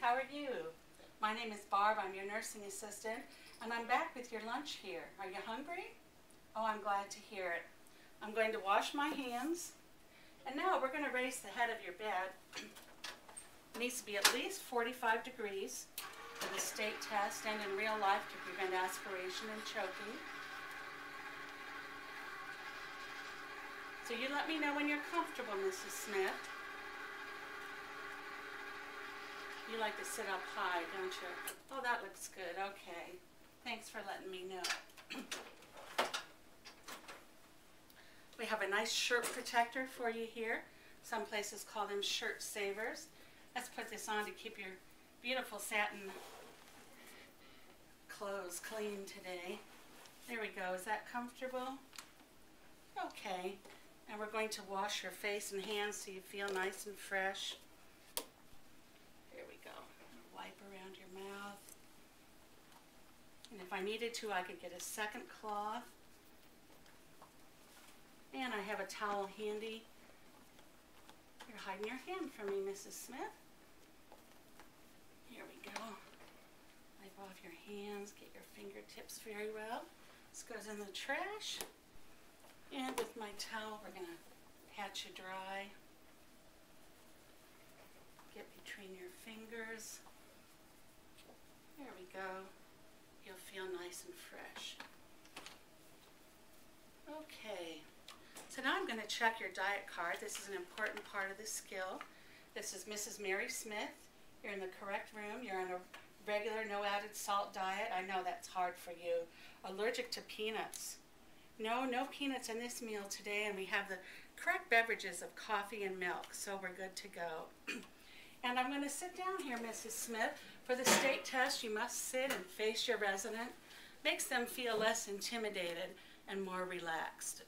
how are you? My name is Barb, I'm your nursing assistant, and I'm back with your lunch here. Are you hungry? Oh, I'm glad to hear it. I'm going to wash my hands, and now we're going to raise the head of your bed. It needs to be at least 45 degrees for the state test and in real life to prevent aspiration and choking. So you let me know when you're comfortable, Mrs. Smith. You like to sit up high, don't you? Oh, that looks good. Okay. Thanks for letting me know. We have a nice shirt protector for you here. Some places call them shirt savers. Let's put this on to keep your beautiful satin clothes clean today. There we go. Is that comfortable? Okay. And we're going to wash your face and hands so you feel nice and fresh. There we go. Wipe around your mouth. And if I needed to, I could get a second cloth. And I have a towel handy. You're hiding your hand from me, Mrs. Smith. Here we go. Wipe off your hands, get your fingertips very well. This goes in the trash. And with my towel, we're going to pat you dry. Get between your fingers. There we go. You'll feel nice and fresh. Okay. So now I'm going to check your diet card. This is an important part of the skill. This is Mrs. Mary Smith. You're in the correct room. You're on a regular, no added salt diet. I know that's hard for you. Allergic to peanuts. No peanuts in this meal today, and we have the correct beverages of coffee and milk, so we're good to go. And I'm going to sit down here, Mrs. Smith. For the state test, you must sit and face your resident. Makes them feel less intimidated and more relaxed.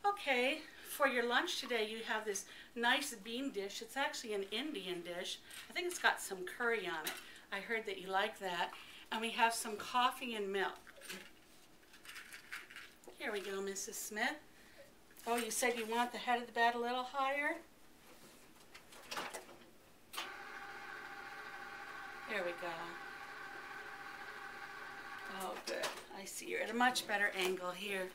Okay, for your lunch today, you have this nice bean dish. It's actually an Indian dish. I think it's got some curry on it. I heard that you like that. And we have some coffee and milk. Here we go, Mrs. Smith. Oh, you said you want the head of the bed a little higher? There we go. Oh, good. I see you're at a much better angle here.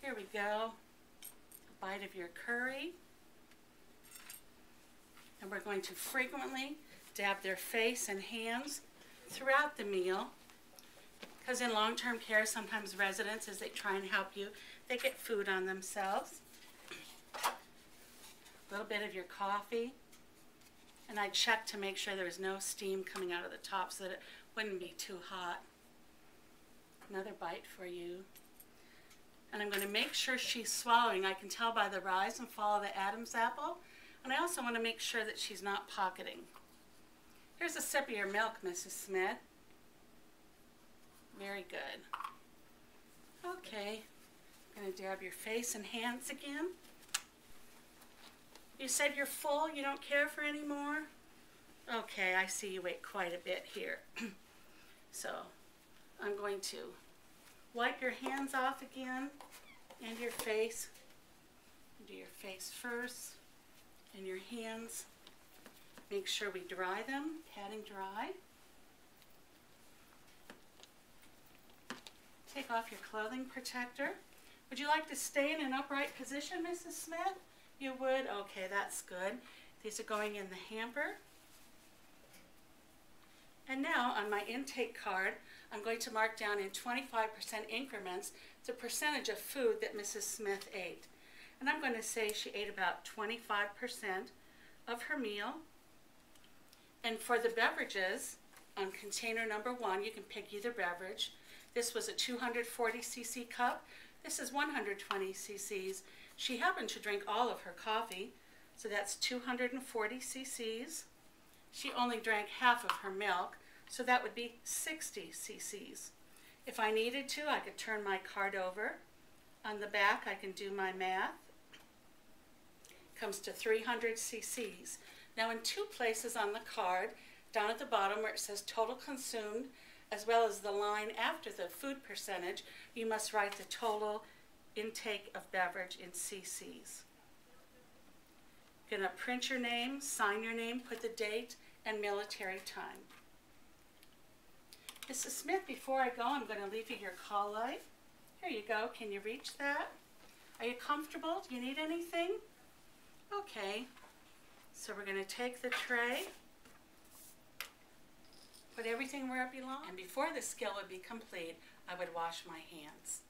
Here we go. A bite of your curry. And we're going to frequently dab their face and hands throughout the meal. Because in long-term care, sometimes residents, as they try and help you, they get food on themselves. A little bit of your coffee. And I checked to make sure there was no steam coming out of the top so that it wouldn't be too hot. Another bite for you. And I'm going to make sure she's swallowing. I can tell by the rise and fall of the Adam's apple. And I also want to make sure that she's not pocketing. Here's a sip of your milk, Mrs. Smith. Very good. Okay. I'm going to dab your face and hands again. You said you're full, you don't care for any more? Okay, I see you ate quite a bit here. So, I'm going to wipe your hands off again and your face. Do your face first and your hands. Make sure we dry them, patting dry. Take off your clothing protector. Would you like to stay in an upright position, Mrs. Smith? You would? Okay, that's good. These are going in the hamper. And now on my intake card, I'm going to mark down in 25% increments the percentage of food that Mrs. Smith ate. And I'm going to say she ate about 25% of her meal. And for the beverages, on container number 1, you can pick either beverage. This was a 240 cc cup. This is 120 cc's. She happened to drink all of her coffee, so that's 240 cc's. She only drank half of her milk, so that would be 60 cc's. If I needed to, I could turn my card over. On the back, I can do my math. It comes to 300 cc's. Now in 2 places on the card, down at the bottom where it says total consumed, as well as the line after the food percentage, you must write the total intake of beverage in cc's. You're going to print your name, sign your name, put the date, and military time. Mrs. Smith, before I go, I'm going to leave you your call light. Here you go. Can you reach that? Are you comfortable? Do you need anything? Okay. So we're going to take the tray, put everything where it belongs, and before the skill would be complete, I would wash my hands.